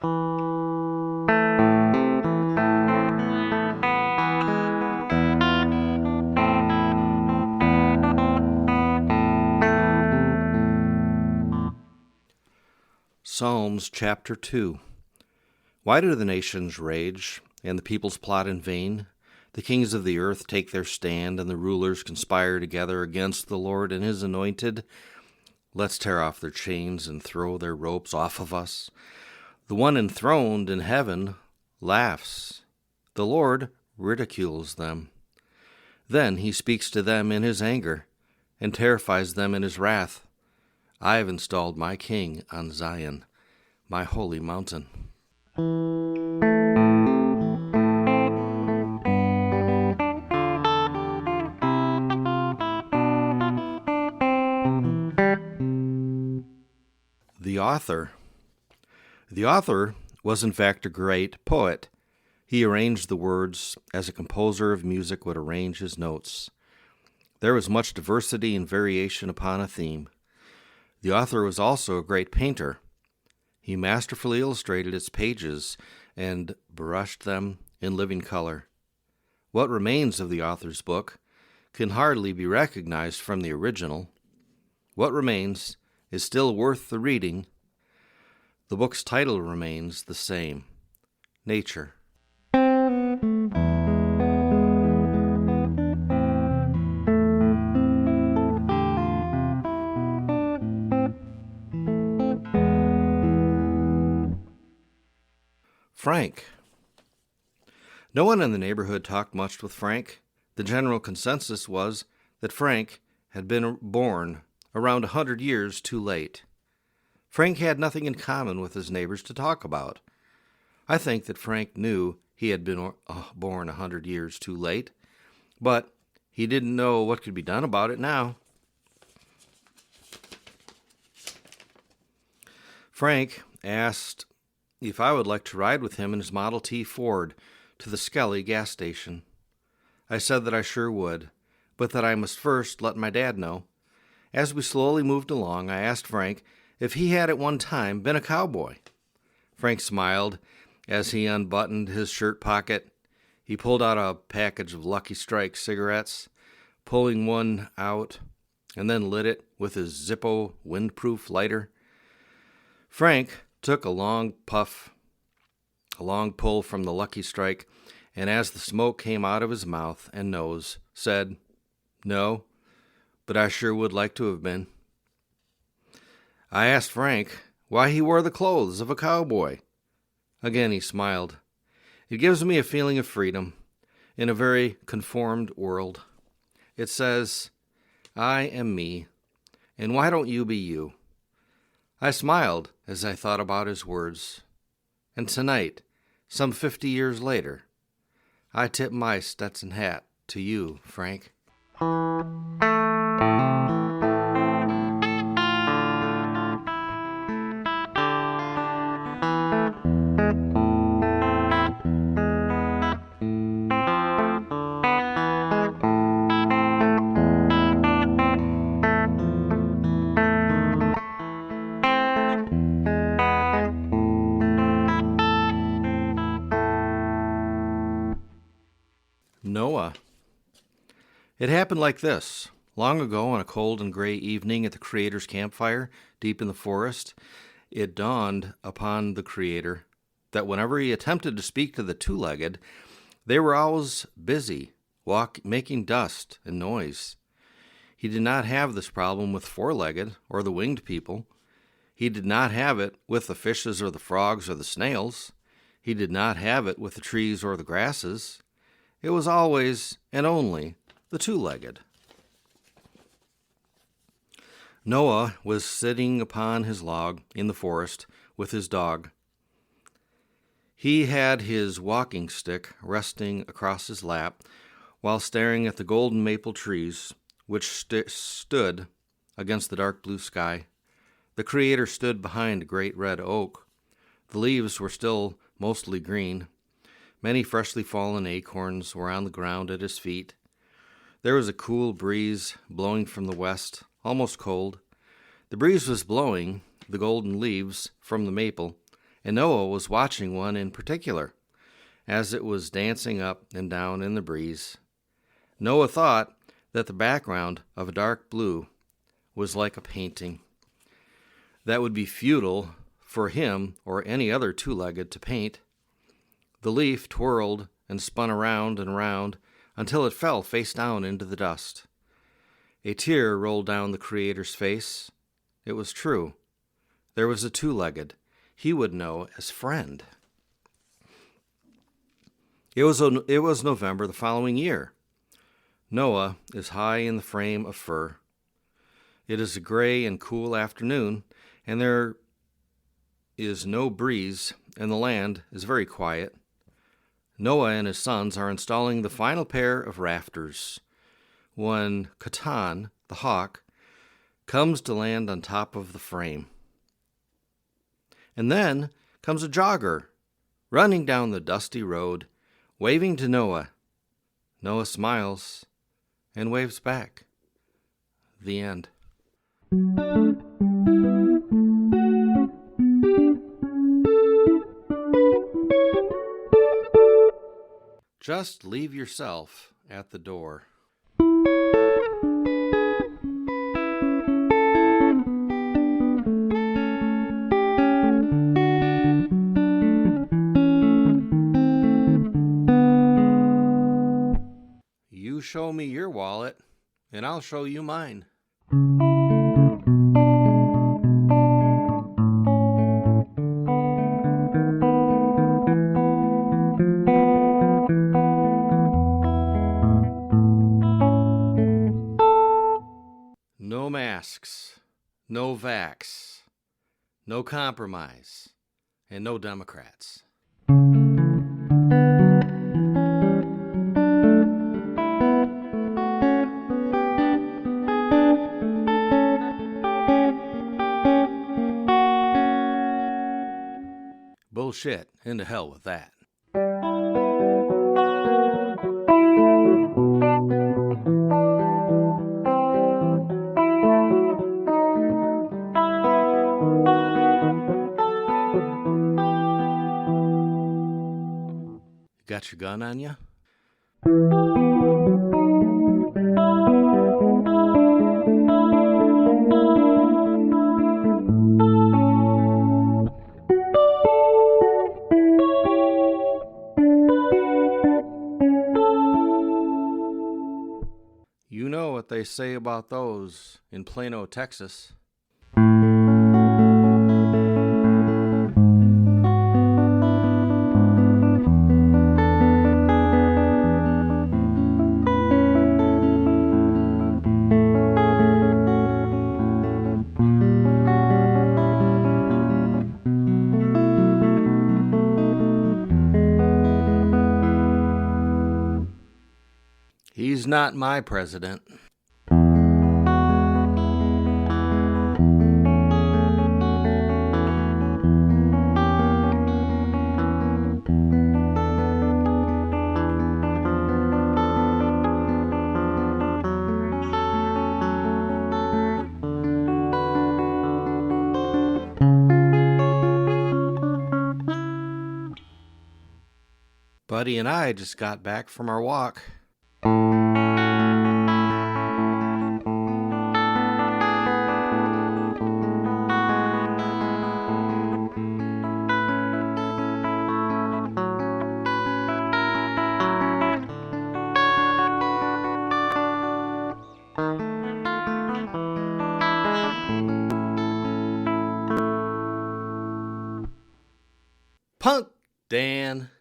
Psalms chapter 2. Why do the nations rage, and the peoples plot in vain? The kings of the earth take their stand, and the rulers conspire together against the Lord and his anointed. Let's tear off their chains and throw their ropes off of us. The one enthroned in heaven laughs. The Lord ridicules them. Then he speaks to them in his anger, and terrifies them in his wrath. I have installed my king on Zion, my holy mountain. The author. The author was in fact a great poet. He arranged the words as a composer of music would arrange his notes. There was much diversity and variation upon a theme. The author was also a great painter. He masterfully illustrated its pages and brushed them in living color. What remains of the author's book can hardly be recognized from the original. What remains is still worth the reading. The book's title remains the same: Nature. Frank. No one in the neighborhood talked much with Frank. The general consensus was that Frank had been born around 100 years too late. Frank had nothing in common with his neighbors to talk about. I think that Frank knew he had been born 100 years too late, but he didn't know what could be done about it now. Frank asked if I would like to ride with him in his Model T Ford to the Skelly gas station. I said that I sure would, but that I must first let my dad know. As we slowly moved along, I asked Frank if he had at one time been a cowboy. Frank smiled as he unbuttoned his shirt pocket. He pulled out a package of Lucky Strike cigarettes, pulling one out, and then lit it with his Zippo windproof lighter. Frank took a long pull from the Lucky Strike, and as the smoke came out of his mouth and nose, said, "No, but I sure would like to have been." I asked Frank why he wore the clothes of a cowboy. Again he smiled. It gives me a feeling of freedom in a very conformed world. It says, I am me, and why don't you be you? I smiled as I thought about his words. And tonight, some 50 years later, I tip my Stetson hat to you, Frank. Noah. It happened like this. Long ago, on a cold and gray evening at the Creator's campfire, deep in the forest, it dawned upon the Creator that whenever he attempted to speak to the two-legged, they were always busy, making dust and noise. He did not have this problem with four-legged or the winged people. He did not have it with the fishes or the frogs or the snails. He did not have it with the trees or the grasses. It was always and only the two-legged. Noah was sitting upon his log in the forest with his dog. He had his walking stick resting across his lap while staring at the golden maple trees which stood against the dark blue sky. The Creator stood behind a great red oak. The leaves were still mostly green. Many freshly fallen acorns were on the ground at his feet. There was a cool breeze blowing from the west, almost cold. The breeze was blowing the golden leaves from the maple and Noah was watching one in particular as it was dancing up and down in the breeze. Noah thought that the background of a dark blue was like a painting. That would be futile for him or any other two-legged to paint. The leaf twirled and spun around and round until it fell face down into the dust. A tear rolled down the Creator's face. It was true. There was a two-legged he would know as friend. It was November the following year. Noah is high in the frame of fur. It is a gray and cool afternoon, and there is no breeze, and the land is very quiet. Noah and his sons are installing the final pair of rafters when Catan, the hawk, comes to land on top of the frame. And then comes a jogger, running down the dusty road, waving to Noah. Noah smiles and waves back. The end. Just leave yourself at the door. You show me your wallet, and I'll show you mine. No masks, no vax, no compromise, and no Democrats. Bullshit. Into hell with that. Got your gun on you? You know what they say about those in Plano, Texas. He's not my president. Buddy and I just got back from our walk. Punk Dan.